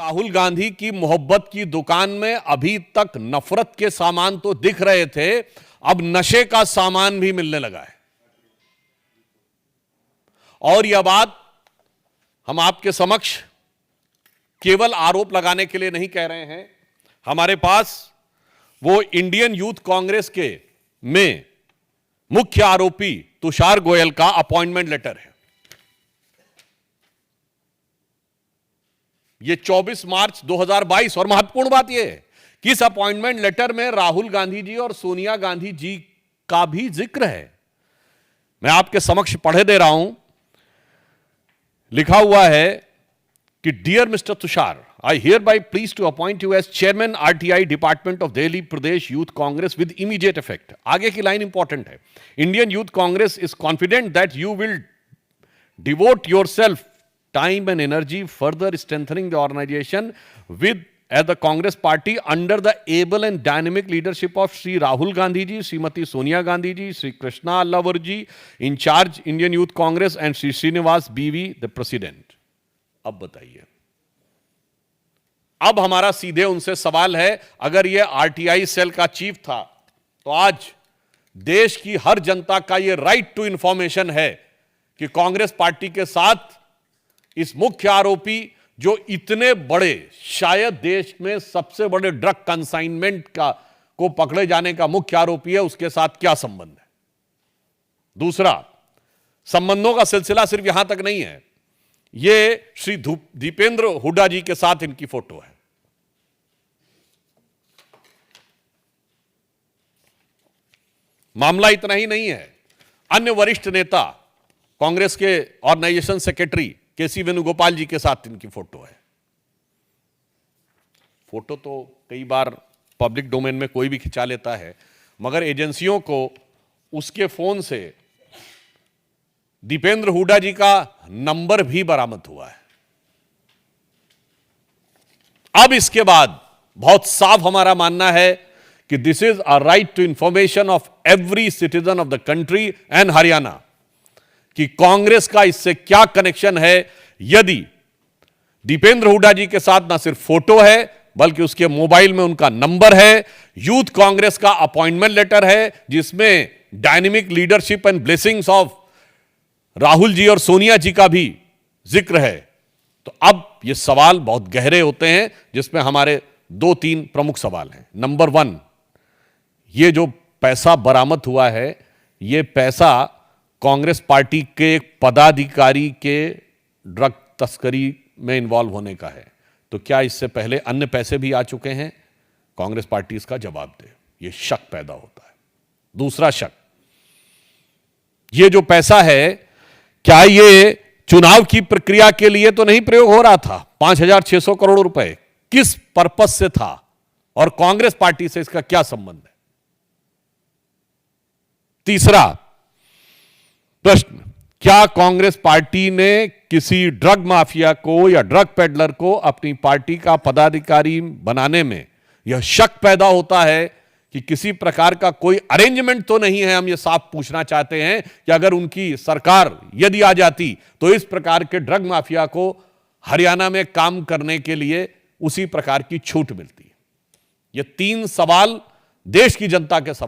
राहुल गांधी की मोहब्बत की दुकान में अभी तक नफरत के सामान तो दिख रहे थे, अब नशे का सामान भी मिलने लगा है। और यह बात हम आपके समक्ष केवल आरोप लगाने के लिए नहीं कह रहे हैं। हमारे पास वो इंडियन यूथ कांग्रेस के में मुख्य आरोपी तुषार गोयल का अपॉइंटमेंट लेटर है। यह 24 मार्च 2022 और महत्वपूर्ण बात यह है कि इस अपॉइंटमेंट लेटर में राहुल गांधी जी और सोनिया गांधी जी का भी जिक्र है। मैं आपके समक्ष पढ़े दे रहा हूं। लिखा हुआ है कि dear mister Tushar, I hereby please to appoint you as chairman RTI Department of Delhi Pradesh Youth Congress with immediate effect. आगे की लाइन इंपॉर्टेंट है। Indian Youth Congress is confident that you will devote yourself time and energy further strengthening the organization with as the Congress party under the able and dynamic leadership of Sri Rahul Gandhi ji, Srimati Sonia Gandhi ji, Sri Krishna Allavar ji, in charge Indian Youth Congress, and Sri Srinivas BV, the president. अब बताइए, अब हमारा सीधे उनसे सवाल है, अगर यह आरटीआई सेल का चीफ था तो आज देश की हर जनता का यह राइट टू इंफॉर्मेशन है कि कांग्रेस पार्टी के साथ इस मुख्य आरोपी जो इतने बड़े, शायद देश में सबसे बड़े ड्रग कंसाइनमेंट को पकड़े जाने का मुख्य आरोपी है, उसके साथ क्या संबंध है। दूसरा, संबंधों का सिलसिला सिर्फ यहां तक नहीं है। यह श्री दीपेंद्र हुड्डा जी के साथ इनकी फोटो है। मामला इतना ही नहीं है, अन्य वरिष्ठ नेता कांग्रेस के ऑर्गेनाइजेशन सेक्रेटरी केसी वेणुगोपाल जी के साथ इनकी फोटो है। फोटो तो कई बार पब्लिक डोमेन में कोई भी खिंचा लेता है, मगर एजेंसियों को उसके फोन से दीपेंद्र हुड्डा जी का नंबर भी बरामद हुआ है। अब इसके बाद बहुत साफ हमारा मानना है कि this is a right to information of every citizen of the country and Haryana कि कांग्रेस का इससे क्या कनेक्शन है। यदि दीपेंद्र हुड्डा जी के साथ ना सिर्फ फोटो है बल्कि उसके मोबाइल में उनका नंबर है, यूथ कांग्रेस का अपॉइंटमेंट लेटर है जिसमें dynamic leadership and blessings of Rahul ji और सोनिया जी का भी जिक्र है, तो अब ये सवाल बहुत गहरे होते हैं, जिसमें हमारे 2-3 प्रमुख सवाल हैं। नंबर 1, ये जो पैसा बरामद हुआ है, ये पैसा कांग्रेस पार्टी के पदाधिकारी के ड्रग तस्करी में इन्वॉल्व होने का है, तो क्या इससे पहले अन्य पैसे भी आ चुके हैं? कांग्रेस पार्टी इसका जवाब दे। ये शक पैदा होता है। दूसरा शक, ये जो पैसा है क्या ये चुनाव की प्रक्रिया के लिए तो नहीं प्रयोग हो रहा था? 5,600 करोड़ रुपए किस पर्पस से था और कांग्रेस पार्टी से इसका क्या संबंध है? तीसरा प्रश्न, क्या कांग्रेस पार्टी ने किसी ड्रग माफिया को या ड्रग पेडलर को अपनी पार्टी का पदाधिकारी बनाने में यह शक पैदा होता है कि किसी प्रकार का कोई अरेंजमेंट तो नहीं है? हम ये साफ पूछना चाहते हैं कि अगर उनकी सरकार यदि आ जाती तो इस प्रकार के ड्रग माफिया को हरियाणा में काम करने के लिए उसी प्रकार की छूट मिलती है। ये 3 सवाल देश की जनता के सवाल।